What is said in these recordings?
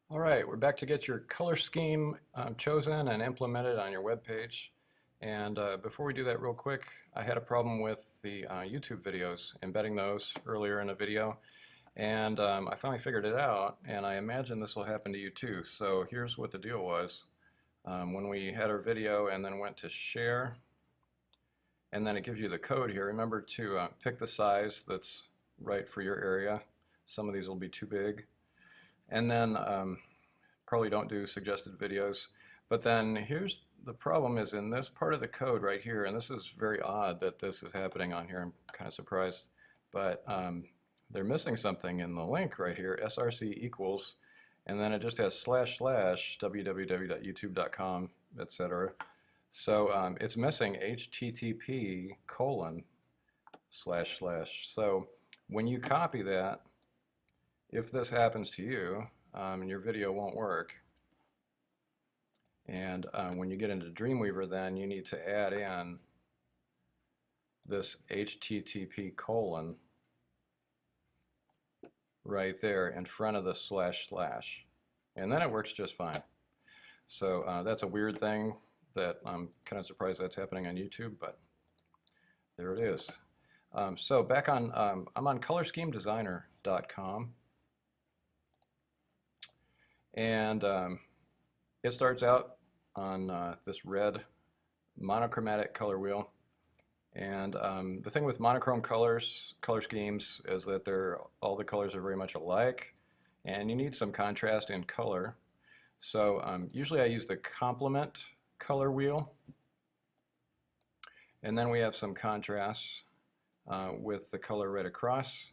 All right, we're back to get your color scheme chosen and implemented on your web page. And before we do that real quick, I had a problem with the YouTube videos, embedding those earlier in a video. And I finally figured it out, and I imagine this will happen to you too. So here's what the deal was. When we had our video and then went to share, and then it gives you the code here. Remember to pick the size that's right for your area. Some of these will be too big. And then probably don't do suggested videos. But then here's the problem is in this part of the code right here, and this is very odd that this is happening on here. I'm kind of surprised. But they're missing something in the link right here, src equals, and then it just has / www.youtube.com, etc. So it's missing http://. So when you copy that, if this happens to you, your video won't work. And when you get into Dreamweaver, then you need to add in this http:// right there in front of the //. And then it works just fine. So that's a weird thing that I'm kind of surprised that's happening on YouTube, but there it is. So back on, I'm on colorschemedesigner.com. And it starts out on this red monochromatic color wheel. And the thing with monochrome color schemes is that all the colors are very much alike, and you need some contrast in color. So usually I use the complement color wheel, and then we have some contrast with the color right across.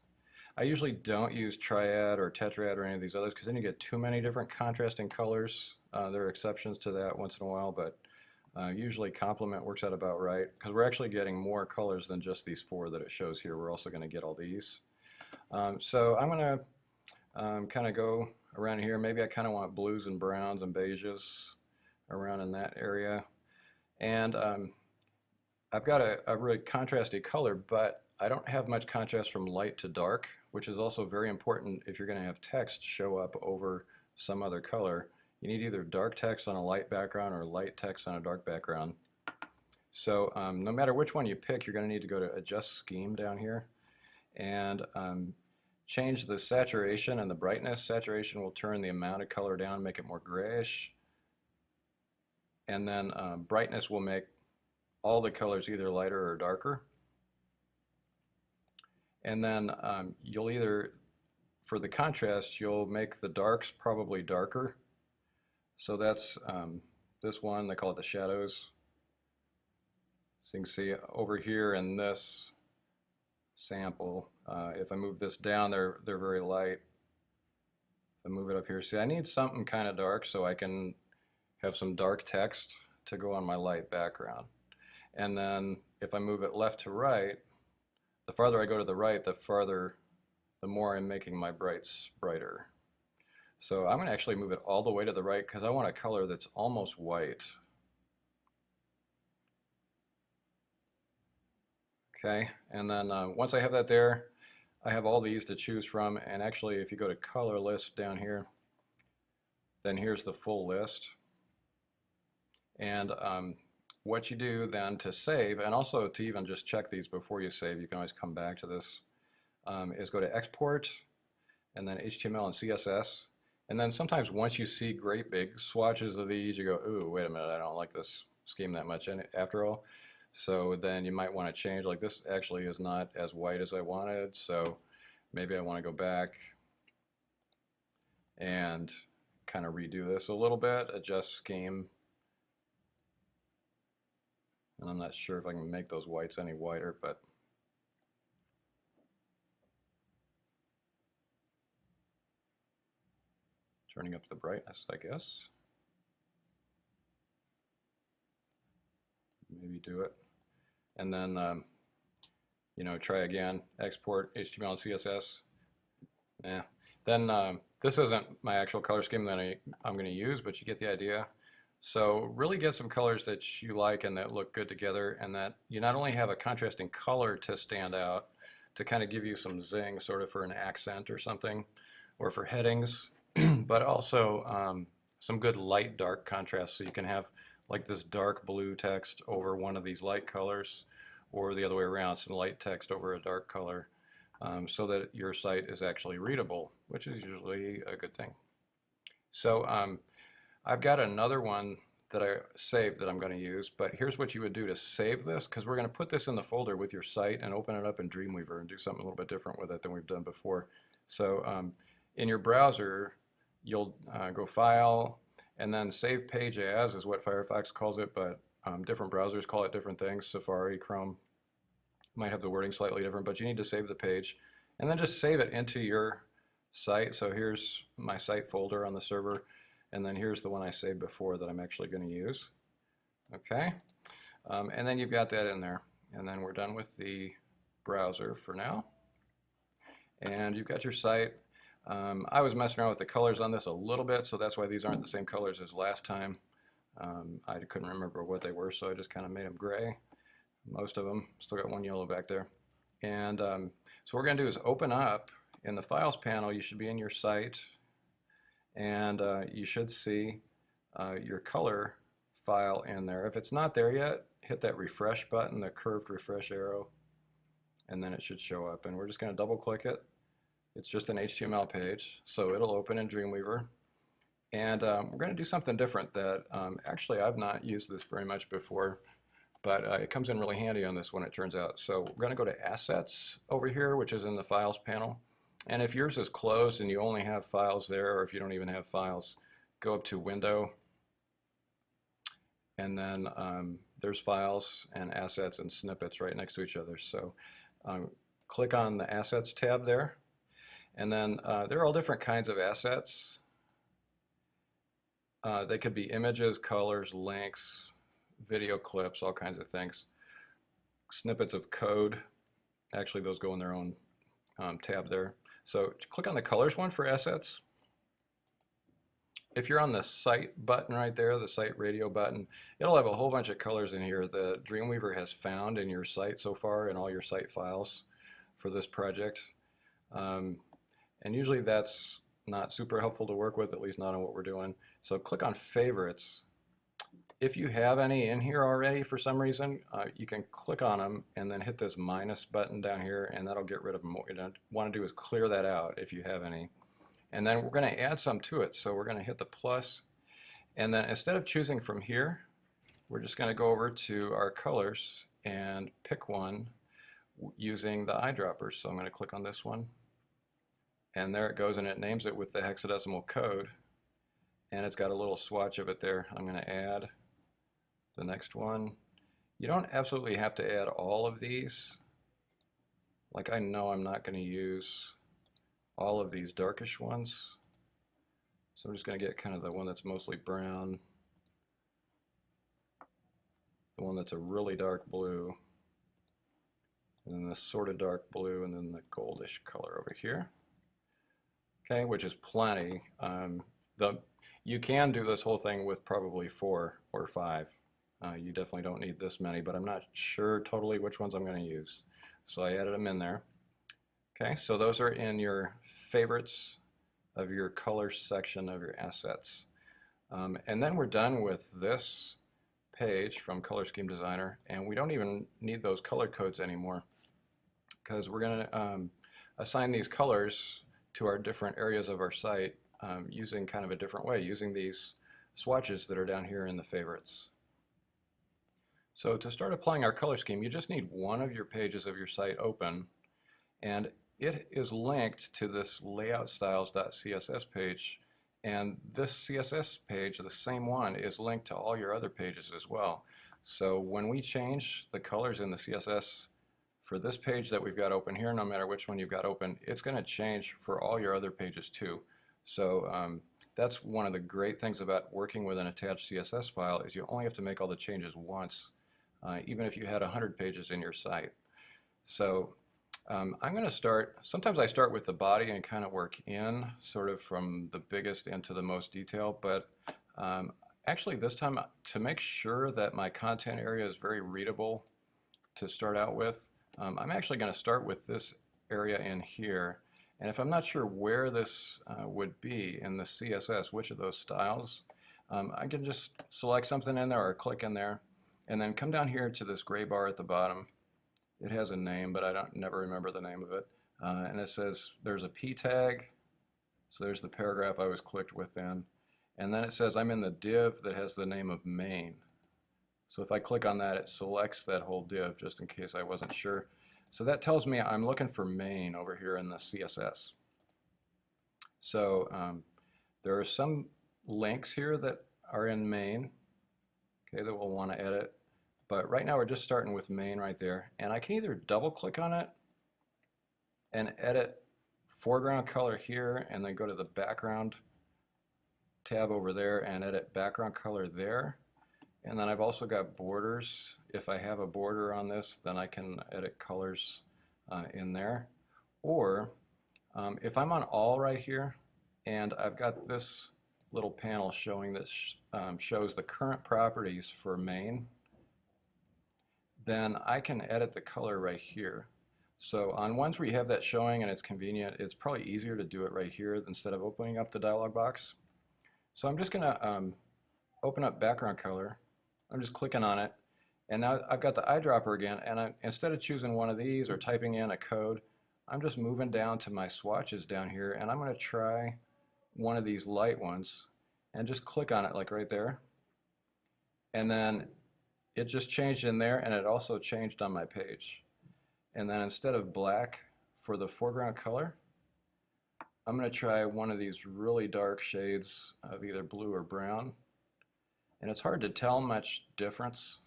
I usually don't use triad or tetrad or any of these others because then you get too many different contrasting colors. There are exceptions to that once in a while, but usually complement works out about right because we're actually getting more colors than just these 4 that it shows here. We're also going to get all these. So I'm going to kind of go around here. Maybe I kind of want blues and browns and beiges around in that area. And I've got a really contrasty color, but I don't have much contrast from light to dark, which is also very important if you're going to have text show up over some other color. You need either dark text on a light background or light text on a dark background. So no matter which one you pick, you're going to need to go to Adjust Scheme down here and change the saturation and the brightness. Saturation will turn the amount of color down, make it more grayish. And then brightness will make all the colors either lighter or darker. And then you'll either, for the contrast, you'll make the darks probably darker. So that's this one, they call it the shadows. So you can see over here in this sample, if I move this down, they're very light. If I move it up here, see I need something kind of dark so I can have some dark text to go on my light background. And then if I move it left to right, the farther I go to the right, the more I'm making my brights brighter. So I'm going to actually move it all the way to the right because I want a color that's almost white. Okay, and then once I have that there, I have all these to choose from. And actually, if you go to color list down here, then here's the full list. And what you do then to save, and also to even just check these before you save, you can always come back to this, is go to Export, and then HTML and CSS. And then sometimes once you see great big swatches of these, you go, ooh, wait a minute, I don't like this scheme that much after all. So then you might want to change, like this actually is not as white as I wanted, so maybe I want to go back and kind of redo this a little bit, adjust scheme. And I'm not sure if I can make those whites any whiter, but turning up the brightness, I guess. Maybe do it. And then, you know, try again, export HTML and CSS. Yeah. Then this isn't my actual color scheme that I'm going to use, but you get the idea. So really get some colors that you like and that look good together, and that you not only have a contrasting color to stand out, to kind of give you some zing, sort of for an accent or something, or for headings, but also some good light dark contrast, so you can have like this dark blue text over one of these light colors, or the other way around, some light text over a dark color, so that your site is actually readable, which is usually a good thing. So I've got another one that I saved that I'm going to use, but here's what you would do to save this, because we're going to put this in the folder with your site and open it up in Dreamweaver and do something a little bit different with it than we've done before. So in your browser, you'll go File, and then Save Page As is what Firefox calls it, but different browsers call it different things. Safari, Chrome might have the wording slightly different, but you need to save the page, and then just save it into your site. So here's my site folder on the server, and then here's the one I saved before that I'm actually going to use. Okay, and then you've got that in there, and then we're done with the browser for now. And you've got your site. I was messing around with the colors on this a little bit, so that's why these aren't the same colors as last time. I couldn't remember what they were, so I just kind of made them gray. Most of them. Still got one yellow back there. And so what we're going to do is open up in the Files panel. You should be in your site, and you should see your color file in there. If it's not there yet, hit that refresh button, the curved refresh arrow, and then it should show up. And we're just going to double click it. It's just an HTML page, so it'll open in Dreamweaver. And we're going to do something different that actually I've not used this very much before, but it comes in really handy on this one, it turns out. So we're going to go to Assets over here, which is in the Files panel. And if yours is closed and you only have files there, or if you don't even have files, go up to Window, and then there's Files and Assets and Snippets right next to each other. So click on the Assets tab there, and then there are all different kinds of assets. They could be images, colors, links, video clips, all kinds of things. Snippets of code, actually those go in their own tab there. So click on the colors one for assets. If you're on the site button right there, the site radio button, it'll have a whole bunch of colors in here that Dreamweaver has found in your site so far in all your site files for this project. And usually that's not super helpful to work with, at least not on what we're doing. So click on favorites. If you have any in here already for some reason, you can click on them and then hit this minus button down here, and that'll get rid of them. What you don't want to do is clear that out if you have any. And then we're going to add some to it. So we're going to hit the plus, and then instead of choosing from here, we're just going to go over to our colors and pick one using the eyedroppers. So I'm going to click on this one, and there it goes, and it names it with the hexadecimal code, and it's got a little swatch of it there. I'm going to add the next one. You don't absolutely have to add all of these. Like, I know I'm not going to use all of these darkish ones, so I'm just going to get kind of the one that's mostly brown, the one that's a really dark blue, and then this sort of dark blue, and then the goldish color over here. Okay, which is plenty. You can do this whole thing with probably 4 or 5. You definitely don't need this many, but I'm not sure totally which ones I'm going to use. So I added them in there. Okay, so those are in your favorites of your colors section of your assets. And then we're done with this page from Color Scheme Designer, and we don't even need those color codes anymore, because we're going to assign these colors to our different areas of our site using kind of a different way, using these swatches that are down here in the favorites. So to start applying our color scheme, you just need one of your pages of your site open, and it is linked to this layoutstyles.css page, and this CSS page, the same one, is linked to all your other pages as well. So when we change the colors in the CSS for this page that we've got open here, no matter which one you've got open, it's going to change for all your other pages too. So that's one of the great things about working with an attached CSS file, is you only have to make all the changes once, even if you had 100 pages in your site. So I'm going to start, sometimes I start with the body and kind of work in, sort of from the biggest into the most detail, but actually this time, to make sure that my content area is very readable to start out with, I'm actually going to start with this area in here, And if I'm not sure where this would be in the CSS, which of those styles, I can just select something in there or click in there and then come down here to this gray bar at the bottom. It has a name, but I don't never remember the name of it. And it says there's a P tag. So there's the paragraph I was clicked within. And then it says I'm in the div that has the name of main. So if I click on that, it selects that whole div just in case I wasn't sure. So that tells me I'm looking for main over here in the CSS. So there are some links here that are in main, okay, that we'll want to edit. But right now we're just starting with main right there. And I can either double click on it and edit foreground color here and then go to the background tab over there and edit background color there. And then I've also got borders. If I have a border on this, then I can edit colors in there. Or if I'm on all right here and I've got this little panel showing that shows the current properties for main, then I can edit the color right here. So on ones where you have that showing and it's convenient, it's probably easier to do it right here instead of opening up the dialog box. So I'm just going to open up background color. I'm just clicking on it, and now I've got the eyedropper again, and instead of choosing one of these or typing in a code, I'm just moving down to my swatches down here, and I'm going to try one of these light ones and just click on it like right there. And then it just changed in there, and it also changed on my page. And then instead of black for the foreground color, I'm going to try one of these really dark shades of either blue or brown. And it's hard to tell much difference.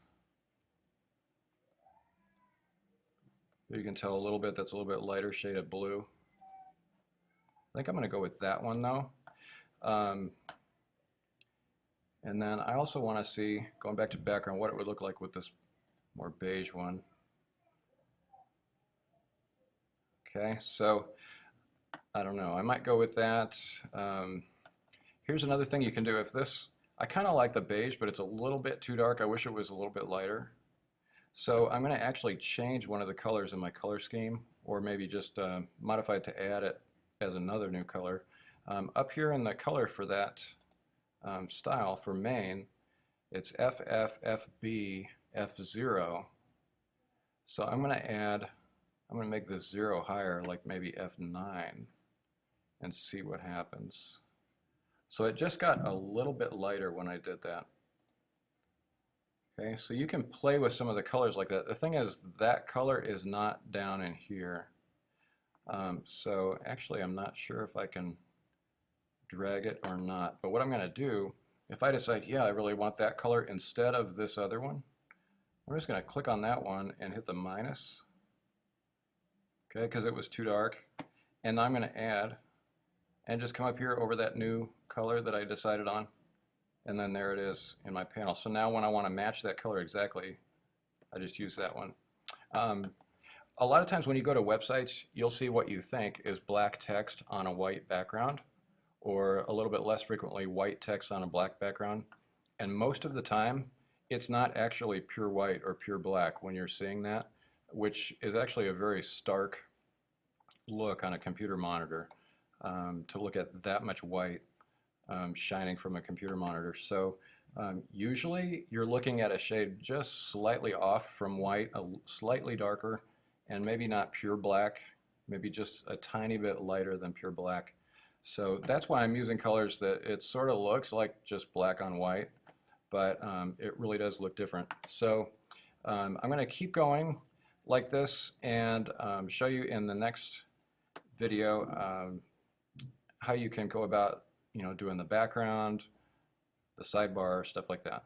You can tell a little bit, that's a little bit lighter shade of blue. I think I'm going to go with that one though. And then I also want to see, going back to background, what it would look like with this more beige one. Okay, so I don't know, I might go with that. Here's another thing you can do. If this, I kind of like the beige, but it's a little bit too dark. I wish it was a little bit lighter. So I'm going to actually change one of the colors in my color scheme, or maybe just modify it to add it as another new color. Up here in the color for that style for main, it's FFFB F0. So I'm going to make this 0 higher, like maybe F9, and see what happens. So it just got a little bit lighter when I did that. Okay, so you can play with some of the colors like that. The thing is, that color is not down in here. So actually, I'm not sure if I can drag it or not. But what I'm going to do, if I decide, yeah, I really want that color instead of this other one, I'm just going to click on that one and hit the minus. Okay, because it was too dark. And I'm going to add and just come up here over that new color that I decided on, and then there it is in my panel. So now when I want to match that color exactly, I just use that one. A lot of times when you go to websites, you'll see what you think is black text on a white background, or a little bit less frequently white text on a black background. And most of the time, it's not actually pure white or pure black when you're seeing that, which is actually a very stark look on a computer monitor. To look at that much white shining from a computer monitor. So usually you're looking at a shade just slightly off from white, slightly darker, and maybe not pure black, maybe just a tiny bit lighter than pure black. So that's why I'm using colors that it sort of looks like just black on white, but it really does look different. So I'm going to keep going like this and show you in the next video how you can go about, doing the background, the sidebar, stuff like that.